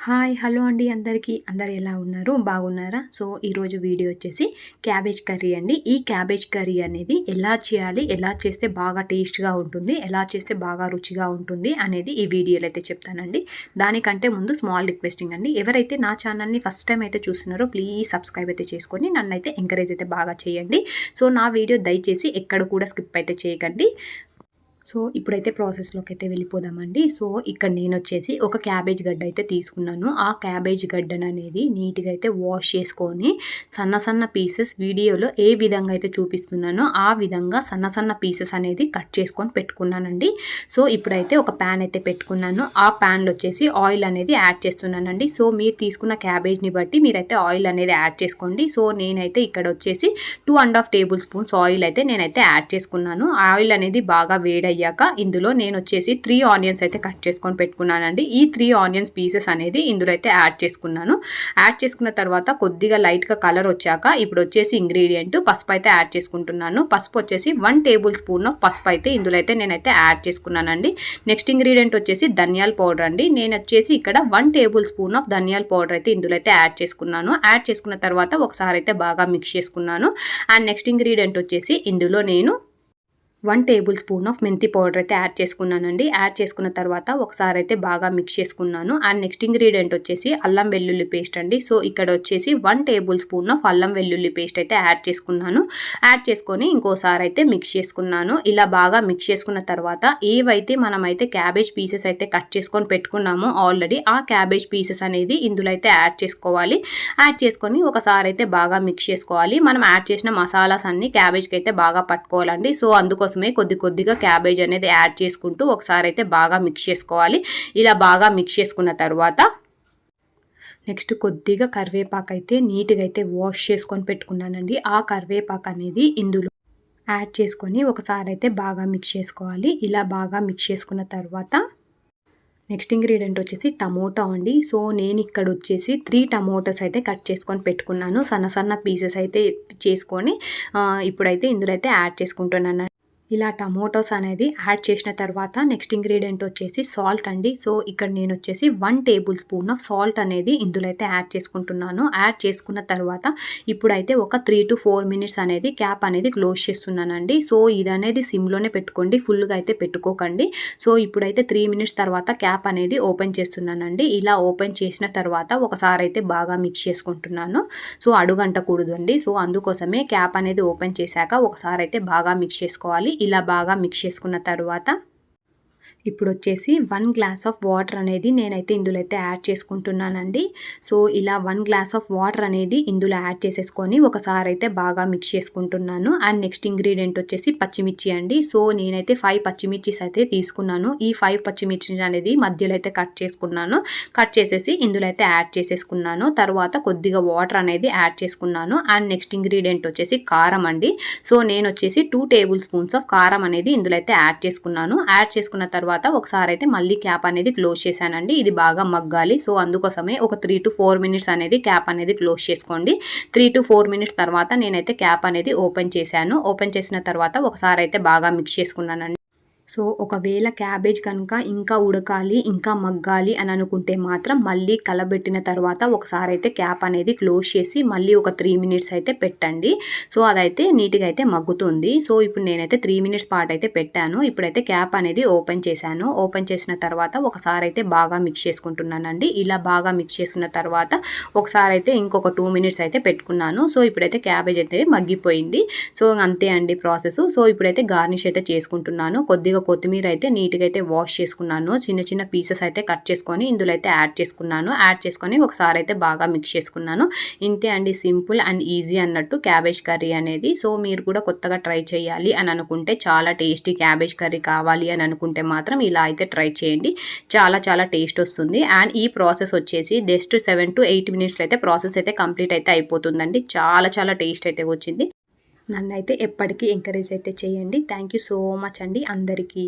Hi hello అండి అందరు ఎలా ఉన్నారు బాగున్నారా? సో ఈరోజు వీడియో వచ్చేసి క్యాబేజ్ కర్రీ అండి. ఈ క్యాబేజ్ కర్రీ అనేది ఎలా చేయాలి, ఎలా చేస్తే బాగా టేస్ట్గా ఉంటుంది, ఎలా చేస్తే బాగా రుచిగా ఉంటుంది అనేది ఈ వీడియోలో అయితే చెప్తానండి. దానికంటే ముందు స్మాల్ రిక్వెస్టింగ్ అండి, ఎవరైతే నా ఛానల్ని ఫస్ట్ టైం అయితే చూస్తున్నారో ప్లీజ్ సబ్స్క్రైబ్ అయితే చేసుకొని నన్ను అయితే ఎంకరేజ్ అయితే బాగా చేయండి. సో నా వీడియో దయచేసి ఎక్కడ కూడా స్కిప్ అయితే చేయకండి. సో ఇప్పుడైతే ప్రాసెస్లోకి అయితే వెళ్ళిపోదామండి. సో ఇక్కడ నేను వచ్చేసి ఒక క్యాబేజ్ గడ్డ అయితే తీసుకున్నాను. ఆ క్యాబేజ్ గడ్డను అనేది నీట్గా అయితే వాష్ చేసుకొని సన్న సన్న పీసెస్ వీడియోలో ఏ విధంగా అయితే చూపిస్తున్నానో ఆ విధంగా సన్న సన్న పీసెస్ అనేది కట్ చేసుకొని పెట్టుకున్నానండి. సో ఇప్పుడైతే ఒక ప్యాన్ అయితే పెట్టుకున్నాను. ఆ ప్యాన్లో వచ్చేసి ఆయిల్ అనేది యాడ్ చేస్తున్నానండి. సో మీరు తీసుకున్న క్యాబేజ్ని బట్టి మీరైతే ఆయిల్ అనేది యాడ్ చేసుకోండి. సో నేనైతే ఇక్కడ వచ్చేసి 2.5 టేబుల్ స్పూన్స్ ఆయిల్ అయితే నేనైతే యాడ్ చేసుకున్నాను. ఆయిల్ అనేది బాగా వేడయ్యాక ఇందులో నేను వచ్చేసి 3 ఆనియన్స్ అయితే కట్ చేసుకొని పెట్టుకున్నానండి. ఈ 3 ఆనియన్స్ పీసెస్ అనేది ఇందులో అయితే యాడ్ చేసుకున్నాను. యాడ్ చేసుకున్న తర్వాత కొద్దిగా లైట్గా కలర్ వచ్చాక ఇప్పుడు వచ్చేసి ఇంగ్రీడియంట్ పసుపు అయితే యాడ్ చేసుకుంటున్నాను. పసుపు వచ్చేసి 1 టేబుల్ స్పూన్ ఆఫ్ పసుపు అయితే ఇందులో అయితే నేనైతే యాడ్ చేసుకున్నానండి. నెక్స్ట్ ఇంగ్రీడియంట్ వచ్చేసి ధనియాల పౌడర్ అండి. నేను వచ్చేసి ఇక్కడ 1 టేబుల్ స్పూన్ ఆఫ్ ధనియాల పౌడర్ అయితే ఇందులో అయితే యాడ్ చేసుకున్నాను. యాడ్ చేసుకున్న తర్వాత ఒకసారి అయితే బాగా మిక్స్ చేసుకున్నాను. అండ్ నెక్స్ట్ ఇంగ్రీడియంట్ వచ్చేసి ఇందులో నేను 1 టేబుల్ స్పూన్ ఆఫ్ మెంతి పౌడర్ అయితే యాడ్ చేసుకున్నానండి. యాడ్ చేసుకున్న తర్వాత ఒకసారి అయితే బాగా మిక్స్ చేసుకున్నాను. అండ్ నెక్స్ట్ ఇంగ్రీడియంట్ వచ్చేసి అల్లం వెల్లుల్లి పేస్ట్ అండి. సో ఇక్కడ వచ్చేసి 1 టేబుల్ స్పూన్ ఆఫ్ అల్లం వెల్లుల్లి పేస్ట్ అయితే యాడ్ చేసుకున్నాను. యాడ్ చేసుకొని ఇంకోసారి అయితే మిక్స్ చేసుకున్నాను. ఇలా బాగా మిక్స్ చేసుకున్న తర్వాత ఏవైతే మనమైతే క్యాబేజ్ పీసెస్ అయితే కట్ చేసుకొని పెట్టుకున్నామో ఆల్రెడీ ఆ క్యాబేజ్ పీసెస్ అనేది ఇందులో అయితే యాడ్ చేసుకోవాలి. యాడ్ చేసుకొని ఒకసారి అయితే బాగా మిక్స్ చేసుకోవాలి. మనం యాడ్ చేసిన మసాలాస్ అన్ని క్యాబేజ్కి అయితే బాగా పట్టుకోవాలండి. సో అందుకోసం కొద్దిగా క్యాబేజ్ అనేది యాడ్ చేసుకుంటూ ఒకసారి అయితే బాగా మిక్స్ చేసుకోవాలి. ఇలా బాగా మిక్స్ చేసుకున్న తర్వాత నెక్స్ట్ కొద్దిగా కరివేపాకు అయితే నీట్గా అయితే వాష్ చేసుకొని పెట్టుకున్నానండి. ఆ కరివేపాకు అనేది ఇందులో యాడ్ చేసుకొని ఒకసారి అయితే బాగా మిక్స్ చేసుకోవాలి. ఇలా బాగా మిక్స్ చేసుకున్న తర్వాత నెక్స్ట్ ఇంగ్రీడియంట్ వచ్చేసి టమోటా అండి. సో నేను ఇక్కడ వచ్చేసి 3 టమోటాస్ అయితే కట్ చేసుకొని పెట్టుకున్నాను. సన్న సన్న పీసెస్ అయితే చేసుకొని ఇప్పుడైతే ఇందులో అయితే యాడ్ చేసుకుంటున్నాను. ఇలా టమోటోస్ అనేది యాడ్ చేసిన తర్వాత నెక్స్ట్ ఇంగ్రీడియంట్ వచ్చేసి సాల్ట్ అండి. సో ఇక్కడ నేను వచ్చేసి 1 టేబుల్ స్పూన్ ఆఫ్ సాల్ట్ అనేది ఇందులో అయితే యాడ్ చేసుకుంటున్నాను. యాడ్ చేసుకున్న తర్వాత ఇప్పుడైతే ఒక 3 to 4 మినిట్స్ అనేది క్యాప్ అనేది క్లోజ్ చేస్తున్నానండి. సో ఇది అనేది సిమ్లోనే పెట్టుకోండి, ఫుల్గా అయితే పెట్టుకోకండి. సో ఇప్పుడైతే 3 మినిట్స్ తర్వాత క్యాప్ అనేది ఓపెన్ చేస్తున్నానండి. ఇలా ఓపెన్ చేసిన తర్వాత ఒకసారి అయితే బాగా మిక్స్ చేసుకుంటున్నాను. సో అడుగంటకూడదు అండి. సో అందుకోసమే క్యాప్ అనేది ఓపెన్ చేశాక ఒకసారి అయితే బాగా మిక్స్ చేసుకోవాలి. ఇలా బాగా మిక్స్ చేసుకున్న తర్వాత ఇప్పుడు వచ్చేసి 1 గ్లాస్ ఆఫ్ వాటర్ అనేది నేనైతే ఇందులో అయితే యాడ్ చేసుకుంటున్నానండి. సో ఇలా 1 గ్లాస్ ఆఫ్ వాటర్ అనేది ఇందులో యాడ్ చేసేసుకొని ఒకసారి అయితే బాగా మిక్స్ చేసుకుంటున్నాను. అండ్ నెక్స్ట్ ఇంగ్రీడియంట్ వచ్చేసి పచ్చిమిర్చి అండి. సో నేనైతే 5 పచ్చిమిర్చిస్ అయితే తీసుకున్నాను. ఈ 5 పచ్చిమిర్చి అనేది మధ్యలో అయితే కట్ చేసుకున్నాను. కట్ చేసేసి ఇందులో అయితే యాడ్ చేసేసుకున్నాను. తర్వాత కొద్దిగా వాటర్ అనేది యాడ్ చేసుకున్నాను. అండ్ నెక్స్ట్ ఇంగ్రీడియంట్ వచ్చేసి కారం అండి. సో నేను వచ్చేసి 2 టేబుల్ స్పూన్స్ ఆఫ్ కారం అనేది ఇందులో అయితే యాడ్ చేసుకున్నాను. యాడ్ చేసుకున్న తర్వాత ఒకసారి అయితే మళ్ళీ క్యాప్ అనేది క్లోజ్ చేశానండి. ఇది బాగా మగ్గాలి. సో అందుకోసమే ఒక 3 to 4 మినిట్స్ అనేది క్యాప్ అనేది క్లోజ్ చేసుకోండి. 3 to 4 మినిట్స్ తర్వాత నేనైతే క్యాప్ అనేది ఓపెన్ చేశాను. ఓపెన్ చేసిన తర్వాత ఒకసారి అయితే బాగా మిక్స్ చేసుకున్నానండి. సో ఒకవేళ క్యాబేజ్ కనుక ఇంకా ఉడకాలి, ఇంకా మగ్గాలి అని అనుకుంటే మాత్రం మళ్ళీ కలబెట్టిన తర్వాత ఒకసారి అయితే క్యాప్ అనేది క్లోజ్ చేసి మళ్ళీ ఒక 3 మినిట్స్ అయితే పెట్టండి. సో అదైతే నీట్గా అయితే మగ్గుతుంది. సో ఇప్పుడు నేనైతే 3 మినిట్స్ పాటు అయితే పెట్టాను. ఇప్పుడైతే క్యాప్ అనేది ఓపెన్ చేశాను. ఓపెన్ చేసిన తర్వాత ఒకసారి అయితే బాగా మిక్స్ చేసుకుంటున్నానండి. ఇలా బాగా మిక్స్ చేసిన తర్వాత ఒకసారి అయితే ఇంకొక 2 మినిట్స్ అయితే పెట్టుకున్నాను. సో ఇప్పుడైతే క్యాబేజ్ అయితే మగ్గిపోయింది. సో అంతే అండి ప్రాసెస్. సో ఇప్పుడైతే గార్నిష్ అయితే చేసుకుంటున్నాను. కొద్దిగా కొత్తిమీర అయితే నీట్గా అయితే వాష్ చేసుకున్నాను. చిన్న చిన్న పీసెస్ అయితే కట్ చేసుకొని ఇందులో అయితే యాడ్ చేసుకున్నాను. యాడ్ చేసుకొని ఒకసారి అయితే బాగా మిక్స్ చేసుకున్నాను. ఇంతే అండి, సింపుల్ అండ్ ఈజీ అన్నట్టు క్యాబేజ్ కర్రీ అనేది. సో మీరు కూడా కొత్తగా ట్రై చేయాలి అని అనుకుంటే, చాలా టేస్టీ క్యాబేజ్ కర్రీ కావాలి అని అనుకుంటే మాత్రం ఇలా అయితే ట్రై చేయండి. చాలా టేస్ట్ వస్తుంది. అండ్ ఈ ప్రాసెస్ వచ్చేసి జస్ట్ 7 to 8 మినిట్స్లో అయితే ప్రాసెస్ అయితే కంప్లీట్ అయితే అయిపోతుందండి. చాలా టేస్ట్ అయితే వచ్చింది. నన్నైతే ఎప్పటికీ ఎంకరేజ్ అయితే చేయండి. థ్యాంక్ యూ సో మచ్ అండి అందరికీ.